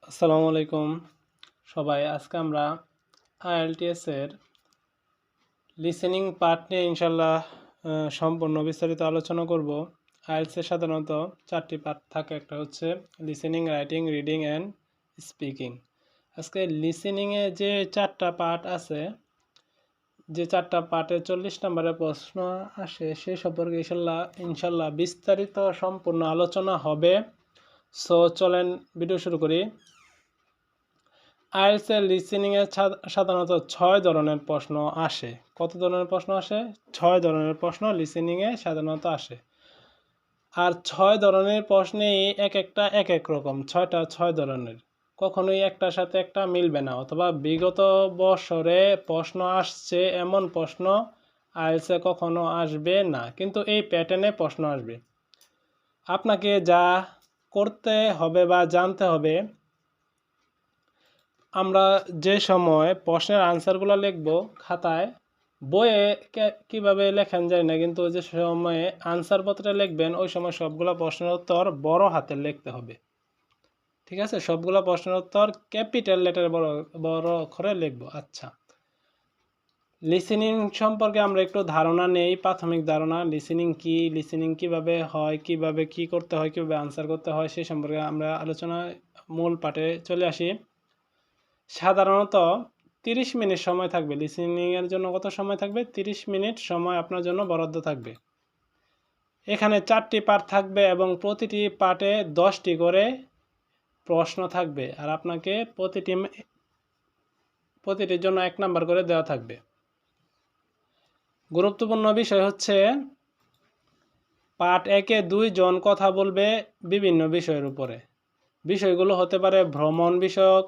আসসালামু আলাইকুম সবাই। আজকে আমরা IELTS এর লিসেনিং পার্ট নিয়ে ইনশাল্লাহ সম্পূর্ণ বিস্তারিত আলোচনা করব। IELTS এর সাধারণত 4টি পার্ট থাকে। একটা হচ্ছে listening, writing, reading and speaking. আজকে লিসেনিংয়ে যে 4টা পার্ট আছে, যে 4টা পার্টে 40 নম্বরের প্রশ্ন আসে, সেই সম্পর্কে ইনশাল্লাহ বিস্তারিত সম্পূর্ণ আলোচনা হবে। সো চলেন ভিডিও শুরু করি। IELTS এর লিসেনিংয়ে সাধারণত 6 ধরনের প্রশ্ন আসে। কত ধরনের প্রশ্ন আসে? 6 ধরনের প্রশ্ন লিসেনিংয়ে সাধারণত আসে। আর 6 ধরনের প্রশ্নেই এক একটা এক এক রকম, 6টা 6 ধরনের। কখনোই একটার সাথে একটা মিলবে না, অথবা বিগত বছরে প্রশ্ন আসছে এমন প্রশ্ন IELTS এ কখনো আসবে না, কিন্তু এই প্যাটার্নে প্রশ্ন আসবে। আপনাকে যা করতে হবে বা জানতে হবে, আমরা যে সময় প্রশ্নের আনসারগুলো লিখব খাতায়, বইয়ে কিভাবে লেখেন যায় না, কিন্তু যে সময়ে আনসারপত্রে লিখবেন ওই সময় সবগুলো প্রশ্নের উত্তর বড় হাতে লিখতে হবে। ঠিক আছে, সবগুলো প্রশ্নের উত্তর ক্যাপিটাল লেটারে বড় অক্ষরে লিখব। আচ্ছা, লিসেনিং সম্পর্কে আমরা একটু ধারণা নেই, প্রাথমিক ধারণা। লিসেনিং কি, লিসেনিং কিভাবে হয়, কিভাবে কি করতে হয়, কিভাবে আনসার করতে হয়, সেই সম্পর্কে আমরা আলোচনায় মূল পাঠে চলে আসি। সাধারণত 30 মিনিট সময় থাকবে লিসেনিংয়ের জন্য। কত সময় থাকবে? 30 মিনিট সময় আপনার জন্য বরাদ্দ থাকবে। এখানে 4টি পার্ট থাকবে এবং প্রতিটি পার্টে 10টি করে প্রশ্ন থাকবে, আর আপনাকে প্রতিটির জন্য 1 নাম্বার করে দেওয়া থাকবে। গুরুত্বপূর্ণ বিষয় হচ্ছে, পার্ট 1-এ 2 জন কথা বলবে বিভিন্ন বিষয়ের উপরে। বিষয়গুলো হতে পারে ভ্রমণ বিষয়ক,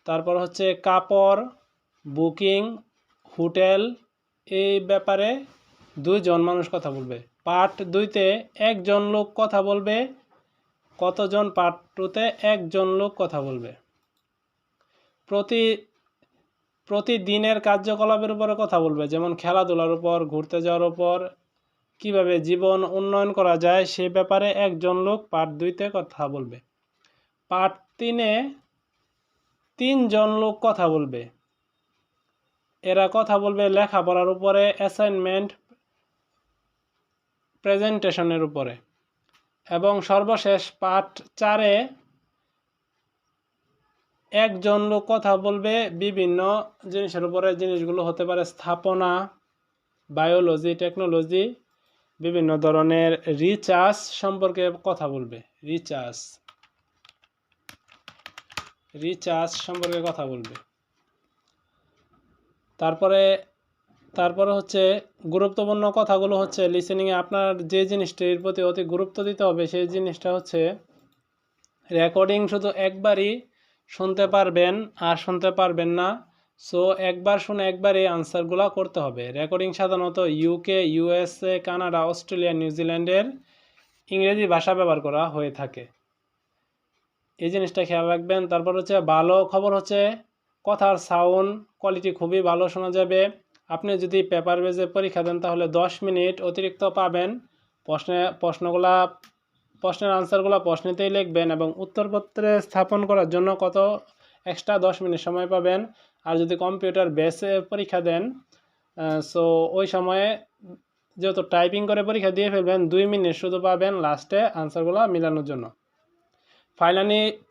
তারপর হচ্ছে কাপড়, বুকিং, হোটেল, এই ব্যাপারে 2 জন মানুষ কথা বলবে। পার্ট 2-তে 1 জন লোক কথা বলবে। কতজন? পার্ট 2-তে 1 জন লোক কথা বলবে। প্রতিদিনের কার্যকলাপের উপরে কথা বলবে, যেমন খেলাধুলার উপর, ঘুরতে যাওয়ার উপর, কিভাবে জীবন উন্নয়ন করা যায় সে ব্যাপারে 1 জন লোক পার্ট 2-তে কথা বলবে। পার্ট 3-এ 3 জন লোক কথা বলবে। এরা কথা বলবে লেখাপড়ার উপরে, অ্যাসাইনমেন্ট, প্রেজেন্টেশনের উপরে। এবং সর্বশেষ পার্ট 4-এ 1 জন লোক কথা বলবে বিভিন্ন জিনিসের উপরে। জিনিসগুলো হতে পারে স্থাপনা, বায়োলজি, টেকনোলজি, বিভিন্ন ধরনের রিসার্চ সম্পর্কে কথা বলবে। রিসার্চ সম্পর্কে কথা বলবে। তারপরে হচ্ছে গুরুত্বপূর্ণ কথাগুলো হচ্ছে, লিসেনিংয়ে আপনার যে জিনিসটির প্রতি অতি গুরুত্ব দিতে হবে সেই জিনিসটা হচ্ছে, রেকর্ডিং শুধু একবারই শুনতে পারবেন আর শুনতে পারবেন না। সো একবার শুনে একবারই আনসারগুলো করতে হবে। রেকর্ডিং সাধারণত UK, USA, কানাডা, অস্ট্রেলিয়া, নিউজিল্যান্ডের ইংরেজি ভাষা ব্যবহার করা হয়ে থাকে। এই জিনিসটা খেয়াল রাখবেন। তারপর হচ্ছে ভালো খবর হচ্ছে, কথার সাউন্ড কোয়ালিটি খুবই ভালো শোনা যাবে। আপনি যদি পেপার বেজে পরীক্ষা দেন তাহলে 10 মিনিট অতিরিক্ত পাবেন। প্রশ্নের আনসারগুলো প্রশ্নেতেই লিখবেন এবং উত্তরপত্রে স্থাপন করার জন্য এক্সট্রা 10 মিনিট সময় পাবেন। আর যদি কম্পিউটার বেসে পরীক্ষা দেন, সো ওই সময়ে যেহেতু টাইপিং করে পরীক্ষা দিয়ে ফেলবেন, 2 মিনিট শুধু পাবেন লাস্টে আনসারগুলো মিলানোর জন্য।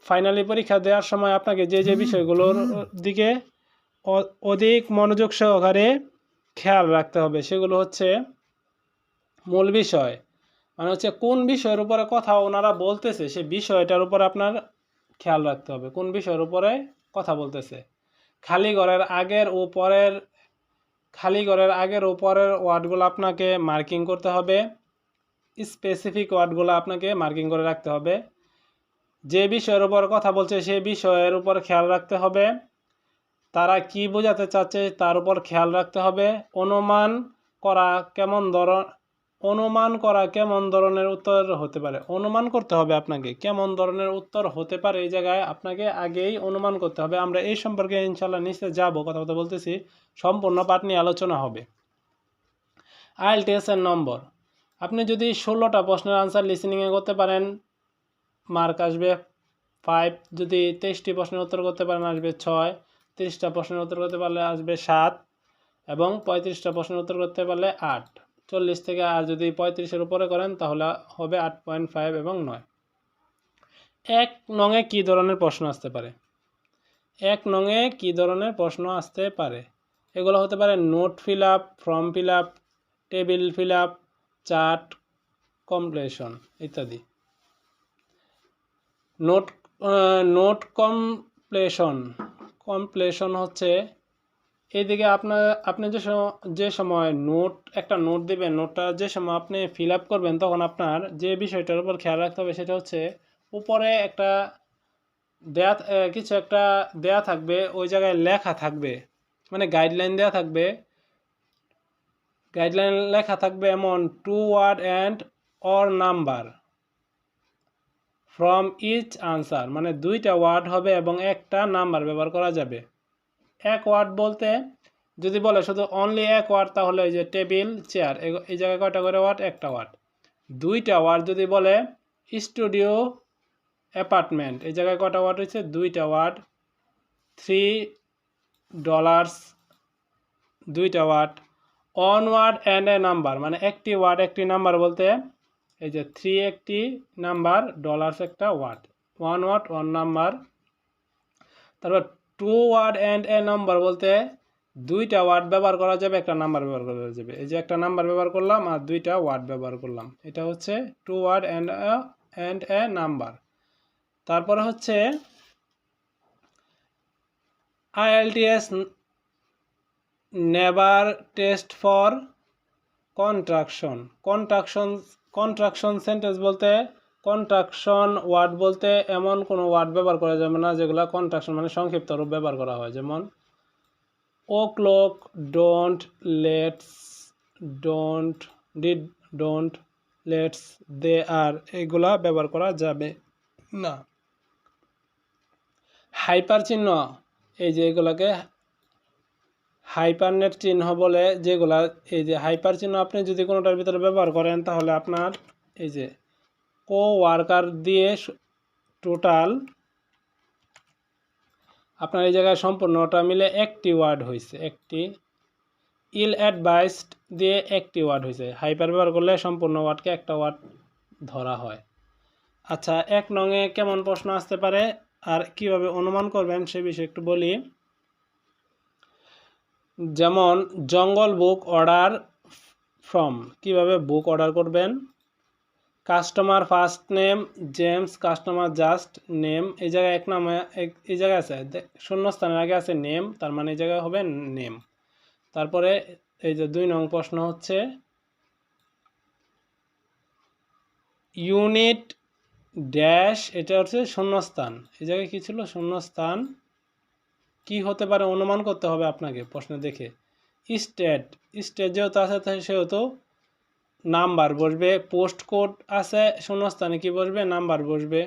ফাইনালি পরীক্ষা দেওয়ার সময় আপনাকে যে বিষয়গুলোর দিকে অধিক মনোযোগ সহকারে খেয়াল রাখতে হবে সেগুলো হচ্ছে মূল বিষয়, মানে হচ্ছে কোন বিষয়ের উপরে কথা ওনারা বলতেছে সেই বিষয়টার উপর আপনার খেয়াল রাখতে হবে, কোন বিষয়ের উপরে কথা বলতেছে। খালি ঘরের আগের ও পরের ওয়ার্ডগুলো আপনাকে মার্কিং করতে হবে। স্পেসিফিক ওয়ার্ডগুলো আপনাকে মার্কিং করে রাখতে হবে। যে বিষয়ের উপর কথা বলছে সেই বিষয়ের উপর খেয়াল রাখতে হবে। তারা কি বোঝাতে চাচ্ছে তার উপর খেয়াল রাখতে হবে। অনুমান করা কেমন ধরনের উত্তর হতে পারে, অনুমান করতে হবে আপনাকে কেমন ধরনের উত্তর হতে পারে। এই জায়গায় আপনাকে আগেই অনুমান করতে হবে। আমরা এই সম্পর্কে ইনশাল্লাহ নিচে যাব, কথা বলতেছি, সম্পূর্ণ পাঠ নিয়ে আলোচনা হবে। IELTS এর নম্বর, আপনি যদি 16টা প্রশ্নের আনসার লিসেনিংয়ে করতে পারেন, মার্ক আসবে 5 যদি 23টি প্রশ্নের উত্তর করতে পারেন আসবে 6, 30টা প্রশ্নের উত্তর করতে পারলে আসবে 7 এবং 35টা প্রশ্নের উত্তর করতে পারলে 8। 40 থেকে আর যদি 35-এর উপরে করেন তাহলে হবে 8.5 এবং 9। 1 নংয়ে কী ধরনের প্রশ্ন আসতে পারে? 1 নংয়ে কী ধরনের প্রশ্ন আসতে পারে? এগুলো হতে পারে note fill up, form fill up, table fill up, chart completion ইত্যাদি। নোট কমপ্লিশন হচ্ছে এইদিকে আপনি যে সময় একটা নোট দিবেন, নোটটা যে সময় আপনি ফিল আপ করবেন তখন আপনার যে বিষয়টার উপর খেয়াল রাখতে হবে সেটা হচ্ছে উপরে একটা কিছু একটা দেয়া থাকবে, ওই জায়গায় লেখা থাকবে, মানে গাইডলাইন দেয়া থাকবে। গাইডলাইন লেখা থাকবে এমন 2 word and or number from each answer, মানে 2টা ওয়ার্ড হবে এবং একটা নাম্বার ব্যবহার করা যাবে। 1 ওয়ার্ড বলতে যদি বলে শুধু অনলি 1 ওয়ার্ড তাহলে ওই যে টেবিল, চেয়ার, এই জায়গায় কয়টা করে ওয়ার্ড? একটা ওয়ার্ড। 2টা ওয়ার্ড যদি বলে স্টুডিও, অ্যাপার্টমেন্ট, এই জায়গায় কয়টা ওয়ার্ড হয়েছে? 2টা ওয়ার্ড। $3, 2টা word. One word and a number, মানে একটি ওয়ার্ড একটি নাম্বার বলতে এই যে 3 একটি নাম্বার, ডলার্স একটা ওয়ার্ড। 1 word 1 number. তারপর 2 ওয়ার্ড অ্যান্ড এ নাম্বার বলতে 2টা ওয়ার্ড ব্যবহার করা যাবে, একটা নাম্বার ব্যবহার করা যাবে। এই যে একটা নাম্বার ব্যবহার করলাম আর 2টা ওয়ার্ড ব্যবহার করলাম, এটা হচ্ছে 2 ওয়ার্ড অ্যান্ড এ নাম্বার। তারপরে হচ্ছে IELTS never taste for contraction sentence বলতে কন্ট্রাকশন ওয়ার্ড বলতে এমন কোনো ওয়ার্ড ব্যবহার করা যাবে না যেগুলো কন্ট্রাকশন মানে সংক্ষিপ্ত রূপ ব্যবহার করা হয়, যেমন o'clock, don't, let's, don't, let's, they're, এগুলা ব্যবহার করা যাবে না। হাইপার চিহ্ন, এই যে এগুলাকে হাইপারনেট চিহ্ন বলে, যেগুলা এই যে হাইপার চিহ্ন আপনি যদি কোনোটার ভিতরে ব্যবহার করেন তাহলে আপনার এই যে কো ওয়ার্কার দিয়ে টোটাল আপনার এই জায়গায় সম্পূর্ণটা মিলে একটি ওয়ার্ড হয়েছে, একটি। ইল অ্যাডভাইসড দিয়ে একটি ওয়ার্ড হয়েছে। হাইপার ব্যবহার করলে সম্পূর্ণ ওয়ার্ডকে একটা ওয়ার্ড ধরা হয়। আচ্ছা, 1 নংয়ে কেমন প্রশ্ন আসতে পারে আর কিভাবে অনুমান করবেন সে বিষয়ে একটু বলি। যেমন জঙ্গল বুক অর্ডার ফ্রম, কিভাবে বুক অর্ডার করবেন। Customer first name James, customer just name, এই জায়গায় এই জায়গায় আছে শূন্যস্থানের আগে আছে নেম, তার মানে এই জায়গায় হবে নেম। তারপরে এই যে 2 নং প্রশ্ন হচ্ছে ইউনিট ড্যাশ, এটা হচ্ছে শূন্যস্থান, এই জায়গায় কি ছিল? শূন্যস্থান। কি হতে পারে অনুমান করতে হবে আপনাকে প্রশ্ন দেখে। স্টেট যেহেতু আছে সেহেতু নাম্বার বসবে। পোস্ট কোড আছে শূন্যস্থানে, কি বসবে? নাম্বার বসবে।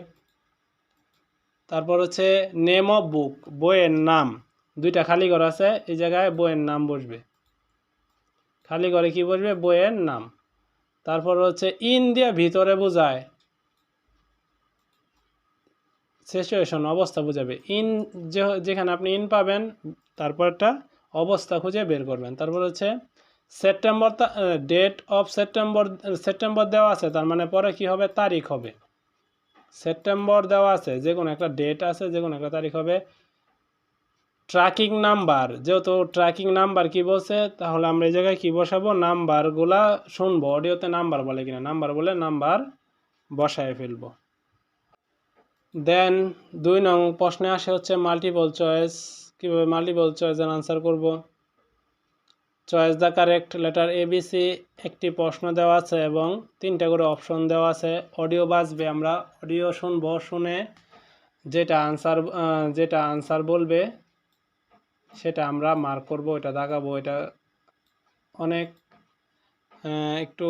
তারপর হচ্ছে নেম অফ বুক, বইয়ের নাম, 2টা খালি ঘর আছে, এই জায়গায় বইয়ের নাম বসবে। খালি ঘরে কি বসবে? বইয়ের নাম। তারপর হচ্ছে ইন দিয়ে ভিতরে বোঝায়, সিচুয়েশন, অবস্থা বোঝাবে। ইন যেখানে আপনি ইন পাবেন তারপরটা অবস্থা খুঁজে বের করবেন। তারপর হচ্ছে সেপ্টেম্বর, ডেট অফ সেপ্টেম্বর দেওয়া আছে, তার মানে পরে কি হবে? তারিখ হবে। সেপ্টেম্বর দেওয়া আছে, যে কোনো একটা ডেট আছে, যে কোনো একটা তারিখ হবে। ট্র্যাকিং নাম্বার, যেহেতু ট্র্যাকিং নাম্বার কি বলছে তাহলে আমরা এই জায়গায় কি বসাবো? নাম্বারগুলা শুনবো অডিওতে নাম্বার বলে কিনা, নাম্বার বলে নাম্বার বসায় ফেলবো। দেন 2 নং প্রশ্নে আসে হচ্ছে মাল্টিপল চয়েস, কীভাবে মাল্টিপল চয়েসের আনসার করব। Choice the correct letter ABC, একটি প্রশ্ন দেওয়া আছে এবং 3টা করে অপশন দেওয়া আছে। অডিও বাজবে, আমরা অডিও শুনবো, শুনে যেটা আনসার বলবে সেটা আমরা মার্ক করব, এটা দাগাবো। এটা অনেক একটু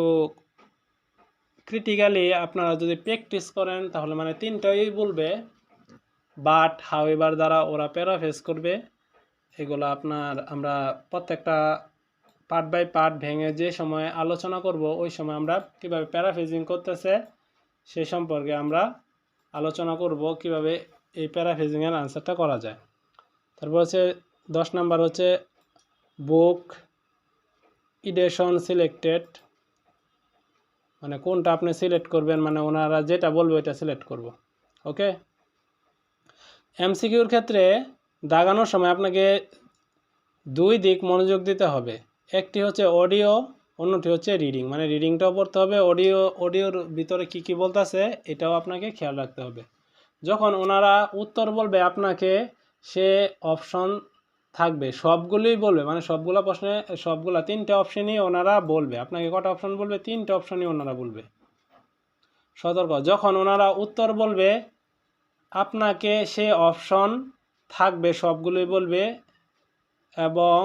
ক্রিটিক্যালি আপনারা যদি প্র্যাকটিস করেন তাহলে মানে 3টাই বলবে, বাট হাউএভার দ্বারা ওরা প্যারাফ্রেজ করবে। এগুলো আমরা প্রত্যেকটা পার্ট বাই পার্ট ভেঙে যে সময় আলোচনা করব ওই সময় আমরা কিভাবে প্যারাফ্রেজিং করতেছে সে সম্পর্কে আমরা আলোচনা করব, কিভাবে এই প্যারাফ্রেজিংয়ের আনসারটা করা যায়। তারপর হচ্ছে 10 নাম্বার হচ্ছে বুক এডিশন সিলেক্টেড, মানে কোনটা আপনি সিলেক্ট করবেন, মানে ওনারা যেটা বলবে ওইটা সিলেক্ট করব। ওকে, এমসিকিউর ক্ষেত্রে দাগানোর সময় আপনাকে দুই দিক মনোযোগ দিতে হবে। একটি হচ্ছে অডিও, অন্যটি হচ্ছে রিডিং, মানে রিডিংটাও পড়তে হবে, অডিওর ভিতরে কি কি বলতেছে এটাও আপনাকে খেয়াল রাখতে হবে। যখন ওনারা উত্তর বলবে আপনাকে, সে অপশন থাকবে, সবগুলোই বলবে, মানে সবগুলা প্রশ্নে সবগুলা 3টে অপশনই ওনারা বলবে। আপনাকে কটা অপশন বলবে? 3টে অপশনই ওনারা বলবে। সতর্ক, যখন ওনারা উত্তর বলবে আপনাকে, সে অপশন থাকবে, সবগুলোই বলবে, এবং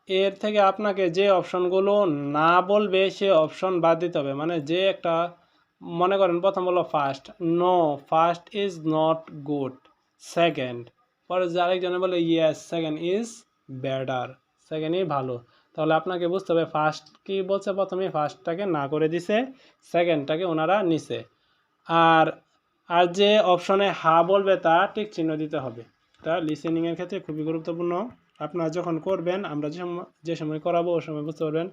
এর থেকে আপনাকে যে অপশনগুলো না বলবে সে অপশন বাদ দিতে হবে। মানে যে একটা, মনে করেন প্রথম বললো first, no first is not good, second, পরে যে আরেকজনে বলে ইয়েস সেকেন্ড ইজ বেটার, সেকেন্ডই ভালো, তাহলে আপনাকে বুঝতে হবে ফার্স্ট কি বলছে, প্রথমে ফার্স্টটাকে না করে দিছে, সেকেন্ডটাকে ওনারা নিছে। আর আর যে অপশনে হা বলবে তা টিক চিহ্ন দিতে হবে। তা লিসেনিংয়ের ক্ষেত্রে খুবই গুরুত্বপূর্ণ। আপনারা যখন করবেন, আমরা যে সময় করাবো ওই সময় বুঝতে পারবেন।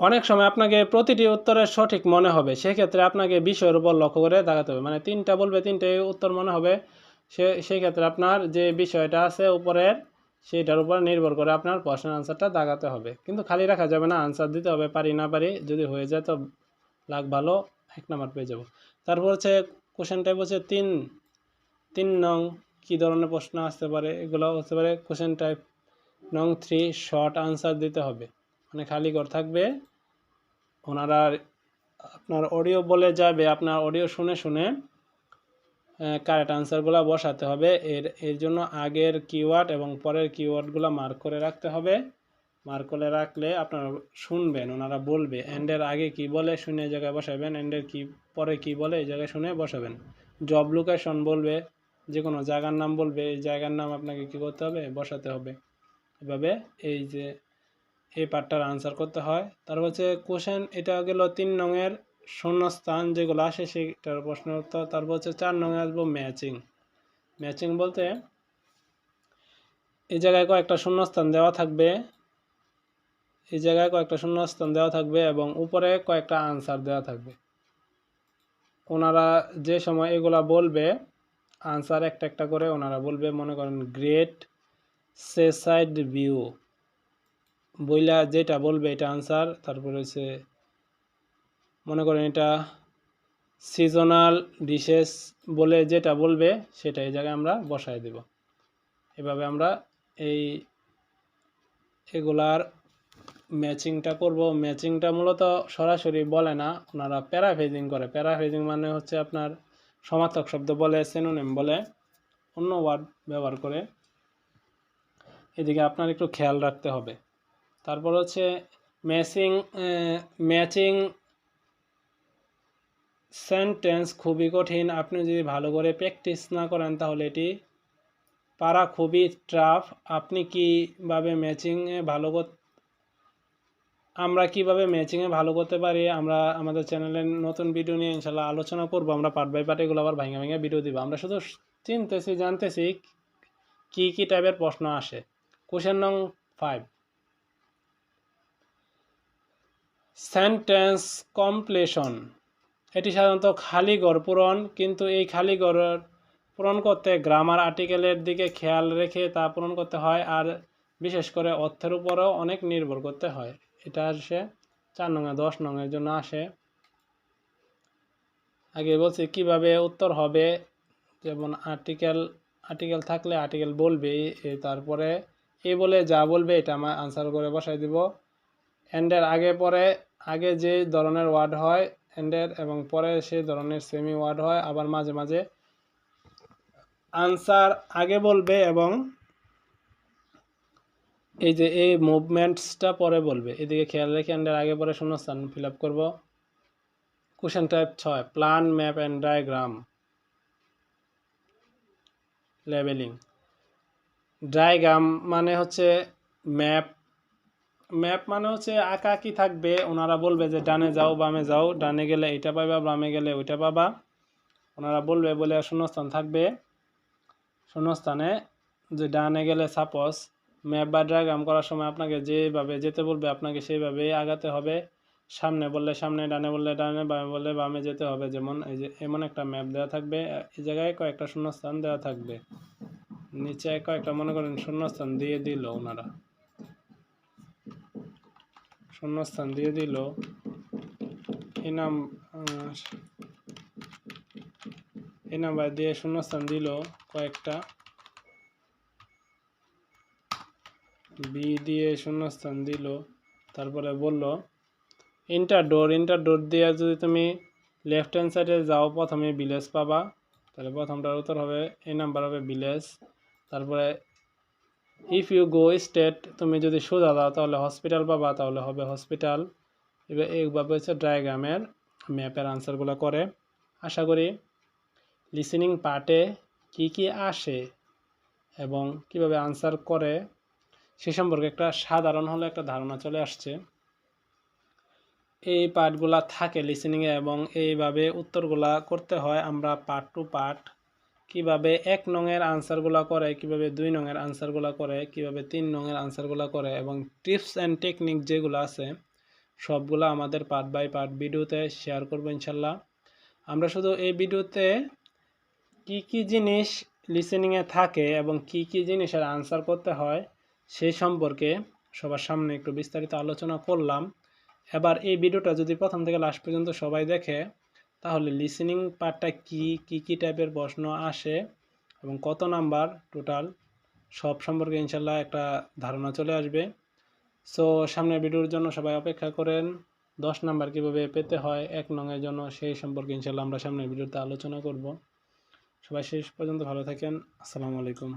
অনেক সময় আপনাকে প্রতিটি উত্তরের সঠিক মনে হবে, সেক্ষেত্রে আপনাকে বিষয়ের উপর লক্ষ্য করে দাগাতে হবে। মানে 3টা বলবে, 3টে উত্তর মনে হবে, সেই ক্ষেত্রে আপনার যে বিষয়টা আছে উপরের, সেটার উপর নির্ভর করে আপনার প্রশ্নের আনসারটা দাগাতে হবে। কিন্তু খালি রাখা যাবে না, আনসার দিতে হবে, পারি না পারি, যদি হয়ে যায় তো লাখ ভালো, 1 নাম্বার পেয়ে যাব। তারপর হচ্ছে কোশ্চেন টাইপ হচ্ছে 3 নং কী ধরনের প্রশ্ন আসতে পারে, এগুলো হতে পারে কোশ্চেন টাইপ নং 3 শর্ট আনসার দিতে হবে, মানে খালি ঘর থাকবে, ওনারা আপনার অডিও বলে যাবে, আপনার অডিও শুনে শুনে কারেক্ট আনসারগুলো বসাতে হবে। এর জন্য আগের কিওয়ার্ড এবং পরের কিওয়ার্ডগুলো মার্ক করে রাখতে হবে। মার্ক করে রাখলে আপনারা শুনবেন, ওনারা বলবে এন্ডের আগে কি বলে শুনে এই জায়গায় বসাবেন, এন্ডের কি পরে কি বলে এই জায়গায় শুনে বসাবেন। জব লোকেশন বলবে, যে কোনো জায়গার নাম বলবে, এই জায়গার নাম আপনাকে কি করতে হবে, বসাতে হবে। এভাবে এই যে এই পার্টটার আনসার করতে হয়। তারপর হচ্ছে কোশ্চেন, এটা গেল 3 নংয়ের শূন্যস্থান যেগুলো আসে সেটার প্রশ্ন উত্তর। তারপর হচ্ছে 4 নংয়ে আসবো ম্যাচিং। ম্যাচিং বলতে এই জায়গায় কয়েকটা শূন্যস্থান দেওয়া থাকবে, এই জায়গায় কয়েকটা শূন্যস্থান দেওয়া থাকবে এবং উপরে কয়েকটা আনসার দেওয়া থাকবে। ওনারা যে সময় এগুলা বলবে, আনসার একটা একটা করে ওনারা বলবে। মনে করেন গ্রেট সেসাইড ভিউ বইলা যেটা বলবে এটা আনসার। তারপরে হচ্ছে মনে করেন এটা সিজনাল ডিশেস বলে যেটা বলবে সেটা এই জায়গায় আমরা বসায় দেব। এভাবে আমরা এগুলার ম্যাচিংটা করব। ম্যাচিংটা মূলত সরাসরি বলে না, ওনারা প্যারাফ্রেজিং করে। প্যারাফ্রেজিং মানে হচ্ছে আপনার সমার্থক শব্দ বলে, সিনোনিম বলে, অন্য ওয়ার্ড ব্যবহার করে। এদিকে আপনার একটু খেয়াল রাখতে হবে। তারপর হচ্ছে ম্যাচিং সেন্টেন্স খুবই কঠিন। আপনি যদি ভালো করে প্র্যাকটিস না করেন তাহলে এটি পারা খুবই টাফ। আপনি কিভাবে ম্যাচিংয়ে ভালো আমরা কিভাবে ম্যাচিংয়ে ভালো করতে পারি, আমরা আমাদের চ্যানেলে নতুন ভিডিও নিয়ে ইনশাল্লাহ আলোচনা করব। আমরা পার্ট বাই পার্ট এগুলো আবার ভাঙা ভাঙা ভিডিও দিব। আমরা শুধু চিনতেছি, জানতেছি কি টাইপের প্রশ্ন আসে। কোশ্চেন নং 5, সেন্টেন্স কমপ্লিশন। এটি সাধারণত খালি ঘর পূরণ, কিন্তু এই খালি ঘর পূরণ করতে গ্রামার আর্টিকেলের দিকে খেয়াল রেখে তা পূরণ করতে হয়, আর বিশেষ করে অর্থের উপরও অনেক নির্ভর করতে হয়। এটা আসে 4 নং 10 নংয়ের জন্য আসে। আগে বলছি কিভাবে উত্তর হবে, যেমন আর্টিকেল থাকলে আর্টিকেল বলবে, তারপরে এই বলে যা বলবে এটা আমরা আনসার করে বসাই দিব। এন্ডের আগে যে ধরনের ওয়ার্ড হয় এন্ডের, এবং পরে সেই ধরনের সেমি ওয়ার্ড হয়। আবার মাঝে মাঝে আনসার আগে বলবে এবং এই যে এই মুভমেন্টসটা পরে বলবে। এদিকে খেয়াল রেখে এন্ডের আগে পরে শূন্যস্থান ফিল আপ করবো। Question type 6, plan map and diagram labelling. Diagram মানে হচ্ছে ম্যাপ মানে হচ্ছে আঁকা কি থাকবে, ওনারা বলবে যে ডানে যাও বামে যাও, ডানে গেলে এটা পাবা, বামে গেলে ওইটা পাবা। ওনারা বলবে বলে শূন্যস্থান থাকবে। শূন্যস্থানে যে ডানে গেলে সাপোজ ম্যাপ বা ডায়াগ্রাম করার সময় আপনাকে যেভাবে যেতে বলবে আপনাকে সেইভাবেই আগাতে হবে। সামনে বললে সামনে, ডানে বললে ডানে, বামে বললে বামে যেতে হবে। যেমন এই যে এমন একটা ম্যাপ দেওয়া থাকবে, এই জায়গায় কয়েকটা শূন্যস্থান দেওয়া থাকবে, নিচে কয়েকটা মনে করেন শূন্যস্থান দিয়ে দিল, ওনারা শূন্যস্থান দিয়ে দিল। এই নাম্বার দিয়ে শূন্যস্থান দিল কয়েকটা, বি দিয়ে শূন্যস্থান দিল, তারপরে বলল ইন্টার ডোর দিয়ে যদি তুমি লেফট হ্যান্ড সাইডে যাও প্রথমে ভিলেজ পাবা, তাহলে প্রথমটার উত্তর হবে এই নাম্বার হবে ভিলেজ। তারপরে ইফ ইউ গো স্টেট, তুমি যদি সোজা যাও তাহলে হসপিটাল পাবা, তাহলে হবে হসপিটাল। এবার এইভাবে হচ্ছে ডায়াগ্রামের ম্যাপের আনসারগুলো করে। আশা করি লিসেনিং পার্টে কি কি আসে এবং কিভাবে আনসার করে সে সম্পর্কে একটা সাধারণ হলে একটা ধারণা চলে আসছে। এই পার্টগুলা থাকে লিসেনিংয়ে এবং এইভাবে উত্তরগুলা করতে হয় আমরা পার্ট টু পার্ট। কীভাবে 1 নংয়ের আনসারগুলো করে, কিভাবে 2 নংয়ের আনসারগুলো করে, কিভাবে 3 নংয়ের আনসারগুলো করে এবং টিপস অ্যান্ড টেকনিক যেগুলো আছে সবগুলো আমাদের পার্ট বাই পার্ট ভিডিওতে শেয়ার করব ইনশাল্লাহ। আমরা শুধু এই ভিডিওতে কি কি জিনিস লিসেনিংয়ে থাকে এবং কি কি জিনিসের আনসার করতে হয় সেই সম্পর্কে সবার সামনে একটু বিস্তারিত আলোচনা করলাম। এবার এই ভিডিওটা যদি প্রথম থেকে লাস্ট পর্যন্ত সবাই দেখে তাহলে লিসেনিং পার্টটা কি টাইপের প্রশ্ন আসে এবং কত নাম্বার টোটাল সব সম্পর্কে ইনশাল্লাহ একটা ধারণা চলে আসবে। সো সামনের ভিডিওর জন্য সবাই অপেক্ষা করেন। 10 নাম্বার কীভাবে পেতে হয় 1 নংয়ের জন্য সেই সম্পর্কে ইনশাল্লাহ আমরা সামনের ভিডিওতে আলোচনা করব। সবাই শেষ পর্যন্ত ভালো থাকেন। আসসালামু আলাইকুম।